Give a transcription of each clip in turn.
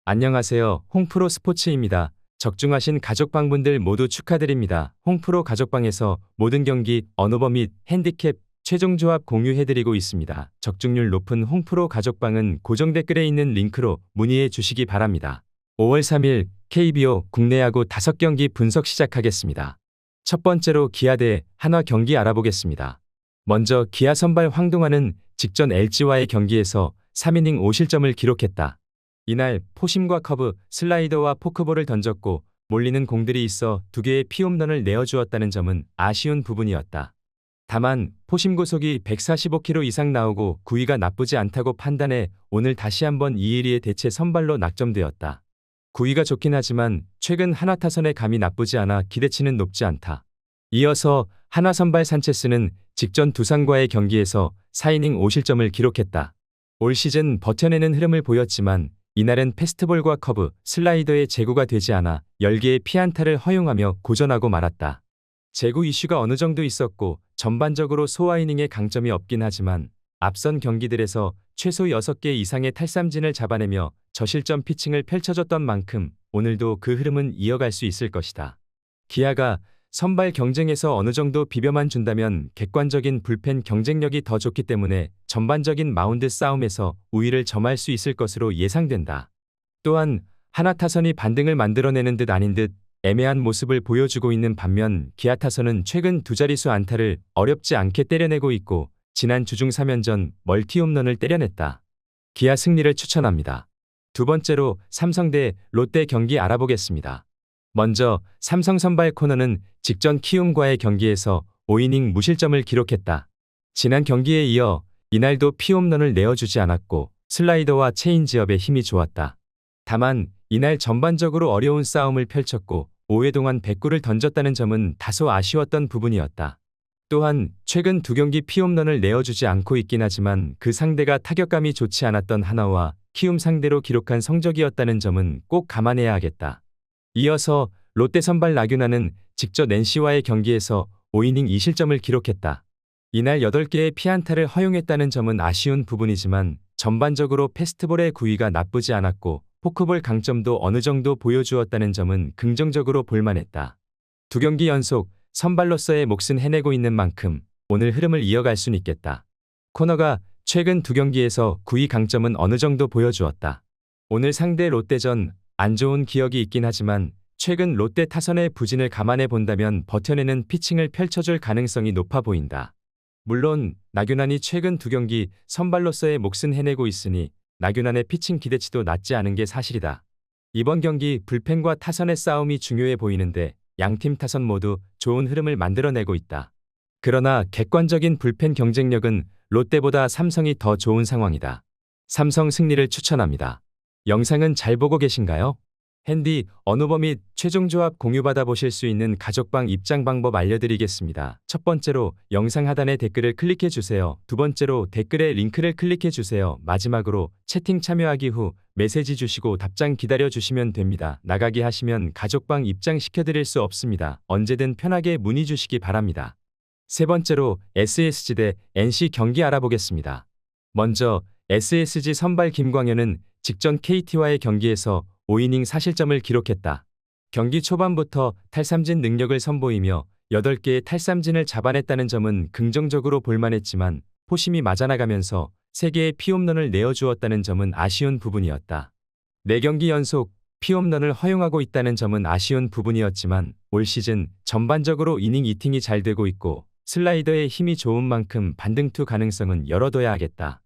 안녕하세요. 홍프로 스포츠입니다. 적중하신 가족방분들 모두 축하드립니다. 홍프로 가족방에서 모든 경기, 언오버 및 핸디캡, 최종 조합 공유해드리고 있습니다. 적중률 높은 홍프로 가족방은 고정 댓글에 있는 링크로 문의해 주시기 바랍니다. 5월 3일 KBO 국내 야구 5경기 분석 시작하겠습니다. 첫 번째로 기아 대 한화 경기 알아보겠습니다. 먼저 기아 선발 황동환은 직전 LG와의 경기에서 3이닝 5실점을 기록했다. 이날 포심과 커브, 슬라이더와 포크볼을 던졌고 몰리는 공들이 있어 2개의 피홈런을 내어주었다는 점은 아쉬운 부분이었다. 다만 포심 구속이 145km 이상 나오고 구위가 나쁘지 않다고 판단해 오늘 다시 한번 이일이의 대체 선발로 낙점되었다. 구위가 좋긴 하지만 최근 한화 타선의 감이 나쁘지 않아 기대치는 높지 않다. 이어서 한화 선발 산체스는 직전 두산과의 경기에서 4이닝 5실점을 기록했다. 올 시즌 버텨내는 흐름을 보였지만 이날은 패스트볼과 커브, 슬라이더의 제구가 되지 않아 10개의 피안타를 허용하며 고전하고 말았다. 제구 이슈가 어느 정도 있었고 전반적으로 소화 이닝에 강점이 없긴 하지만 앞선 경기들에서 최소 6개 이상의 탈삼진을 잡아내며 저실점 피칭을 펼쳐줬던 만큼 오늘도 그 흐름은 이어갈 수 있을 것이다. 기아가 선발 경쟁에서 어느 정도 비벼만 준다면 객관적인 불펜 경쟁력이 더 좋기 때문에 전반적인 마운드 싸움에서 우위를 점할 수 있을 것으로 예상된다. 또한 한화 타선이 반등을 만들어내는 듯 아닌 듯 애매한 모습을 보여주고 있는 반면 기아 타선은 최근 2자릿수 안타를 어렵지 않게 때려내고 있고 지난 주중 3연전 멀티홈런을 때려냈다. 기아 승리를 추천합니다. 두 번째로 삼성 대 롯데 경기 알아보겠습니다. 먼저 삼성 선발 코너는 직전 키움과의 경기에서 5이닝 무실점을 기록했다. 지난 경기에 이어 이날도 피홈런을 내어주지 않았고 슬라이더와 체인지업의 힘이 좋았다. 다만 이날 전반적으로 어려운 싸움을 펼쳤고 5회 동안 109를 던졌다는 점은 다소 아쉬웠던 부분이었다. 또한 최근 2경기 피홈런을 내어주지 않고 있긴 하지만 그 상대가 타격감이 좋지 않았던 한화와 키움 상대로 기록한 성적이었다는 점은 꼭 감안해야 하겠다. 이어서 롯데 선발 나균아는 직전 NC와의 경기에서 5이닝 2실점을 기록했다. 이날 8개의 피안타를 허용했다는 점은 아쉬운 부분이지만 전반적으로 패스트볼의 구위가 나쁘지 않았고 포크볼 강점도 어느 정도 보여주었다는 점은 긍정적으로 볼만했다. 2경기 연속 선발로서의 몫은 해내고 있는 만큼 오늘 흐름을 이어갈 순 있겠다. 코너가 최근 2경기에서 구위 강점은 어느 정도 보여주었다. 오늘 상대 롯데전 안 좋은 기억이 있긴 하지만 최근 롯데 타선의 부진을 감안해 본다면 버텨내는 피칭을 펼쳐줄 가능성이 높아 보인다. 물론 나균안이 최근 2경기 선발로서의 몫은 해내고 있으니 나균안의 피칭 기대치도 낮지 않은 게 사실이다. 이번 경기 불펜과 타선의 싸움이 중요해 보이는데 양팀 타선 모두 좋은 흐름을 만들어내고 있다. 그러나 객관적인 불펜 경쟁력은 롯데보다 삼성이 더 좋은 상황이다. 삼성 승리를 추천합니다. 영상은 잘 보고 계신가요? 핸디, 언오버 및 최종 조합 공유받아 보실 수 있는 가족방 입장 방법 알려드리겠습니다. 첫 번째로 영상 하단에 댓글을 클릭해 주세요. 두 번째로 댓글에 링크를 클릭해 주세요. 마지막으로 채팅 참여하기 후 메시지 주시고 답장 기다려 주시면 됩니다. 나가기 하시면 가족방 입장 시켜드릴 수 없습니다. 언제든 편하게 문의 주시기 바랍니다. 세 번째로 SSG 대 NC 경기 알아보겠습니다. 먼저 SSG 선발 김광현은 직전 KT와의 경기에서 5이닝 4실점을 기록했다. 경기 초반부터 탈삼진 능력을 선보이며 8개의 탈삼진을 잡아냈다는 점은 긍정적으로 볼만했지만 포심이 맞아나가면서 3개의 피홈런을 내어주었다는 점은 아쉬운 부분이었다. 4경기 연속 피홈런을 허용하고 있다는 점은 아쉬운 부분이었지만 올 시즌 전반적으로 이닝 이팅이 잘 되고 있고 슬라이더의 힘이 좋은 만큼 반등투 가능성은 열어둬야 하겠다.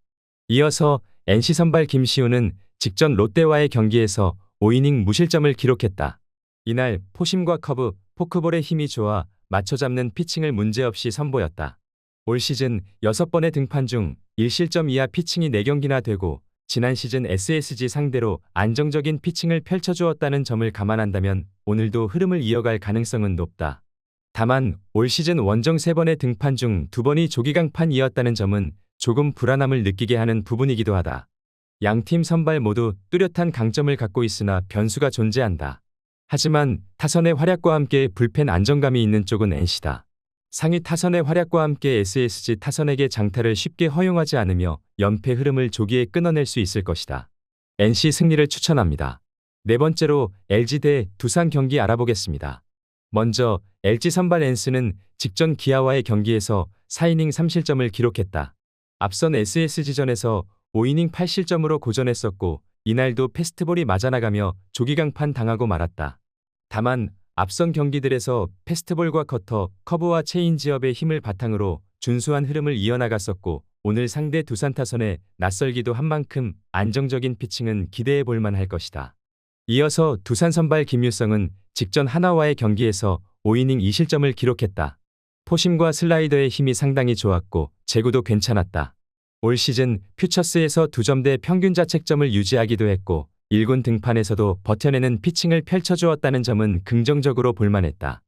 이어서 NC 선발 김시우는 직전 롯데와의 경기에서 5이닝 무실점을 기록했다. 이날 포심과 커브, 포크볼의 힘이 좋아 맞춰잡는 피칭을 문제없이 선보였다. 올 시즌 6번의 등판 중 1실점 이하 피칭이 4경기나 되고 지난 시즌 SSG 상대로 안정적인 피칭을 펼쳐주었다는 점을 감안한다면 오늘도 흐름을 이어갈 가능성은 높다. 다만 올 시즌 원정 3번의 등판 중 2번이 조기강판이었다는 점은 조금 불안함을 느끼게 하는 부분이기도 하다. 양팀 선발 모두 뚜렷한 강점을 갖고 있으나 변수가 존재한다. 하지만 타선의 활약과 함께 불펜 안정감이 있는 쪽은 NC다. 상위 타선의 활약과 함께 SSG 타선에게 장타를 쉽게 허용하지 않으며 연패 흐름을 조기에 끊어낼 수 있을 것이다. NC 승리를 추천합니다. 네 번째로 LG 대 두산 경기 알아보겠습니다. 먼저 LG 선발 엔스는 직전 기아와의 경기에서 4이닝 3실점을 기록했다. 앞선 SSG전에서 5이닝 8실점으로 고전했었고 이날도 패스트볼이 맞아나가며 조기강판 당하고 말았다. 다만 앞선 경기들에서 패스트볼과 커터, 커브와 체인지업의 힘을 바탕으로 준수한 흐름을 이어나갔었고 오늘 상대 두산 타선에 낯설기도 한 만큼 안정적인 피칭은 기대해 볼 만할 것이다. 이어서 두산 선발 김유성은 직전 하나와의 경기에서 5이닝 2실점을 기록했다. 포심과 슬라이더의 힘이 상당히 좋았고 제구도 괜찮았다. 올 시즌 퓨처스에서 2점대 평균 자책점을 유지하기도 했고 1군 등판에서도 버텨내는 피칭을 펼쳐주었다는 점은 긍정적으로 볼만했다.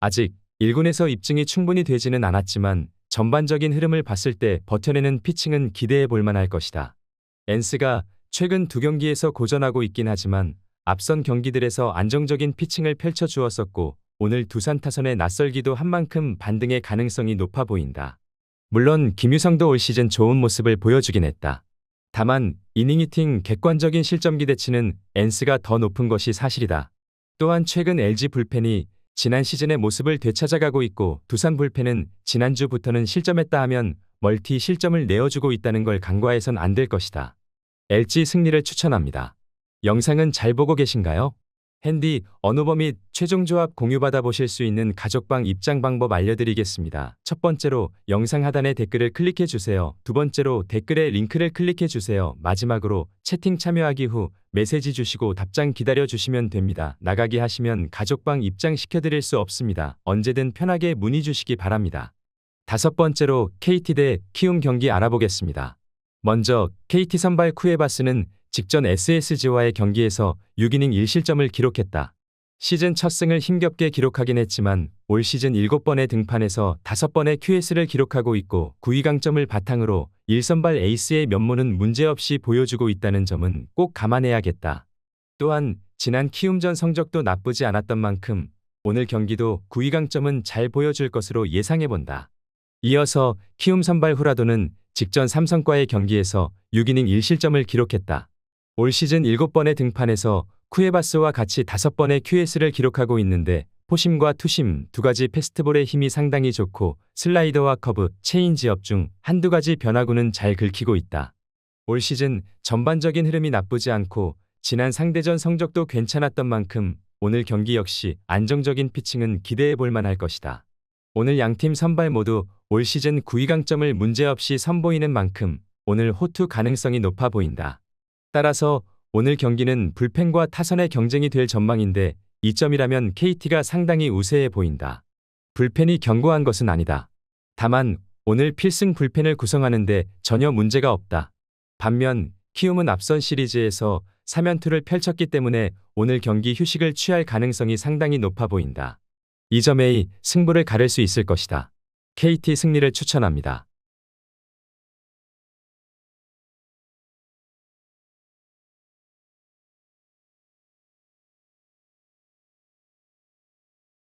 아직 1군에서 입증이 충분히 되지는 않았지만 전반적인 흐름을 봤을 때 버텨내는 피칭은 기대해 볼 만할 것이다. 엔스가 최근 2경기에서 고전하고 있긴 하지만 앞선 경기들에서 안정적인 피칭을 펼쳐주었었고 오늘 두산 타선에 낯설기도 한 만큼 반등의 가능성이 높아 보인다. 물론 김유성도 올 시즌 좋은 모습을 보여주긴 했다. 다만 이닝 히팅 객관적인 실점 기대치는 엔스가 더 높은 것이 사실이다. 또한 최근 LG 불펜이 지난 시즌의 모습을 되찾아가고 있고 두산 불펜은 지난주부터는 실점했다 하면 멀티 실점을 내어주고 있다는 걸 간과해선 안 될 것이다. LG 승리를 추천합니다. 영상은 잘 보고 계신가요? 핸디, 언어버 및 최종 조합 공유받아 보실 수 있는 가족방 입장 방법 알려드리겠습니다. 첫 번째로 영상 하단에 댓글을 클릭해 주세요. 두 번째로 댓글에 링크를 클릭해 주세요. 마지막으로 채팅 참여하기 후 메시지 주시고 답장 기다려 주시면 됩니다. 나가기 하시면 가족방 입장 시켜드릴 수 없습니다. 언제든 편하게 문의 주시기 바랍니다. 다섯 번째로 KT 대 키움 경기 알아보겠습니다. 먼저 KT 선발 쿠에바스는 직전 SSG와의 경기에서 6이닝 1실점을 기록했다. 시즌 첫 승을 힘겹게 기록하긴 했지만 올 시즌 7번의 등판에서 5번의 QS를 기록하고 있고 9위강점을 바탕으로 1선발 에이스의 면모는 문제없이 보여주고 있다는 점은 꼭 감안해야겠다. 또한 지난 키움전 성적도 나쁘지 않았던 만큼 오늘 경기도 9위강점은 잘 보여줄 것으로 예상해본다. 이어서 키움 선발 후라도는 직전 삼성과의 경기에서 6이닝 1실점을 기록했다. 올 시즌 7번의 등판에서 쿠에바스와 같이 5번의 QS를 기록하고 있는데 포심과 투심 두 가지 패스트볼의 힘이 상당히 좋고 슬라이더와 커브, 체인지업 중 한두 가지 변화구는 잘 긁히고 있다. 올 시즌 전반적인 흐름이 나쁘지 않고 지난 상대전 성적도 괜찮았던 만큼 오늘 경기 역시 안정적인 피칭은 기대해 볼 만할 것이다. 오늘 양팀 선발 모두 올 시즌 9위강점을 문제없이 선보이는 만큼 오늘 호투 가능성이 높아 보인다. 따라서 오늘 경기는 불펜과 타선의 경쟁이 될 전망인데 이 점이라면 KT가 상당히 우세해 보인다. 불펜이 견고한 것은 아니다. 다만 오늘 필승 불펜을 구성하는데 전혀 문제가 없다. 반면 키움은 앞선 시리즈에서 3연투를 펼쳤기 때문에 오늘 경기 휴식을 취할 가능성이 상당히 높아 보인다. 이 점에 승부를 가를 수 있을 것이다. KT 승리를 추천합니다.